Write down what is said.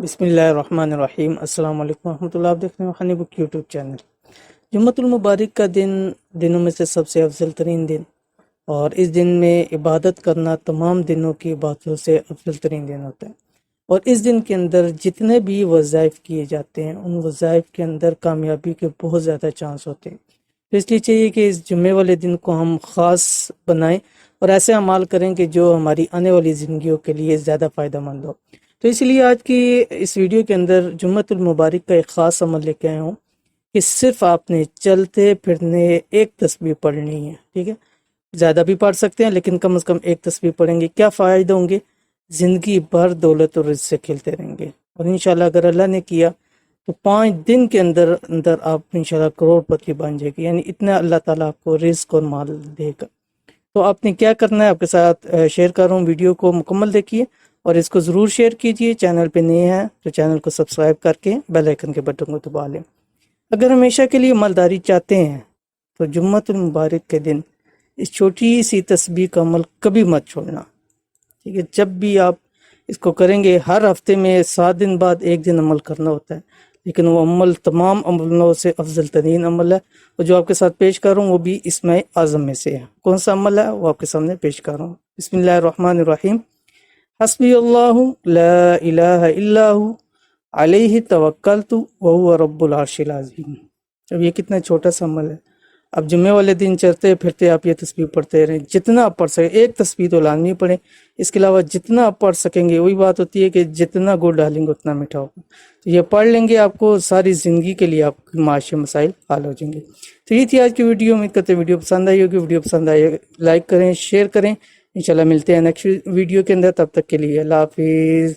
بسم اللہ الرحمن الرحیم۔ السلام علیکم ورحمۃ اللہ۔ آپ دیکھ رہے ہیں ہنی بک یوٹیوب چینل۔ جمعۃ المبارک کا دنوں میں سے سب سے افضل ترین دن، اور اس دن میں عبادت کرنا تمام دنوں کی عبادتوں سے افضل ترین دن ہوتا ہے۔ اور اس دن کے اندر جتنے بھی وظائف کیے جاتے ہیں ان وظائف کے اندر کامیابی کے بہت زیادہ چانس ہوتے ہیں۔ تو اس لیے چاہیے کہ اس جمعے والے دن کو ہم خاص بنائیں اور ایسے اعمال کریں کہ جو ہماری آنے والی زندگیوں کے لیے زیادہ فائدہ مند ہو۔ تو اس لیے آج کی اس ویڈیو کے اندر جمعۃ المبارک کا ایک خاص عمل لے کے آیا ہوں کہ صرف آپ نے چلتے پھرنے ایک تسبیح پڑھنی ہے، ٹھیک ہے؟ زیادہ بھی پڑھ سکتے ہیں لیکن کم از کم ایک تسبیح پڑھیں گے، کیا فائدہ ہوں گے؟ زندگی بھر دولت اور رزق سے کھلتے رہیں گے، اور انشاءاللہ اگر اللہ نے کیا تو 5 دن کے اندر آپ انشاءاللہ کروڑ پتی بن جائے گی، یعنی اتنا اللہ تعالیٰ آپ کو رزق اور مال دے گا۔ تو آپ نے کیا کرنا ہے، آپ کے ساتھ شیئر کر رہا ہوں، ویڈیو کو مکمل دیکھیے اور اس کو ضرور شیئر کیجئے۔ چینل پہ نئے ہیں تو چینل کو سبسکرائب کر کے بیل آئیکن کے بٹن کو دبا لیں۔ اگر ہمیشہ کے لیے مالداری چاہتے ہیں تو جمعۃ المبارک کے دن اس چھوٹی سی تسبیح کا عمل کبھی مت چھوڑنا، ٹھیک ہے؟ جب بھی آپ اس کو کریں گے، ہر ہفتے میں 7 دن بعد ایک دن عمل کرنا ہوتا ہے، لیکن وہ عمل تمام عملوں سے افضل ترین عمل ہے، اور جو آپ کے ساتھ پیش کر رہا ہوں وہ بھی اسماء اعظم میں سے ہے۔ کون سا عمل ہے وہ آپ کے سامنے پیش کر رہا ہوں۔ بسم اللہ الرحمن الرحیم۔ حسبی اللہ لا الہ الا ہو علیہ توکلت وہو رب العرش العظیم۔ اب یہ کتنا چھوٹا سا عمل ہے۔ اب جمعے والے دن چلتے پھرتے آپ یہ تسبیح پڑھتے رہیں، جتنا آپ پڑھ سکیں، ایک تسبیح تو لازمی پڑھیں، اس کے علاوہ جتنا آپ پڑھ سکیں گے، وہی بات ہوتی ہے کہ جتنا گڑ ڈالیں گے اتنا میٹھا ہوگا۔ تو یہ پڑھ لیں گے، آپ کو ساری زندگی کے لیے آپ کے معاشی مسائل حل ہو جائیں گے۔ تو یہ تھی آج کی ویڈیو، امید کرتے ہیں ویڈیو پسند آئی ہوگی۔ ویڈیو پسند آئی لائک کریں، شیئر کریں۔ انشاءاللہ ملتے ہیں نیکسٹ ویڈیو کے اندر، تب تک کے لیے اللہ حافظ۔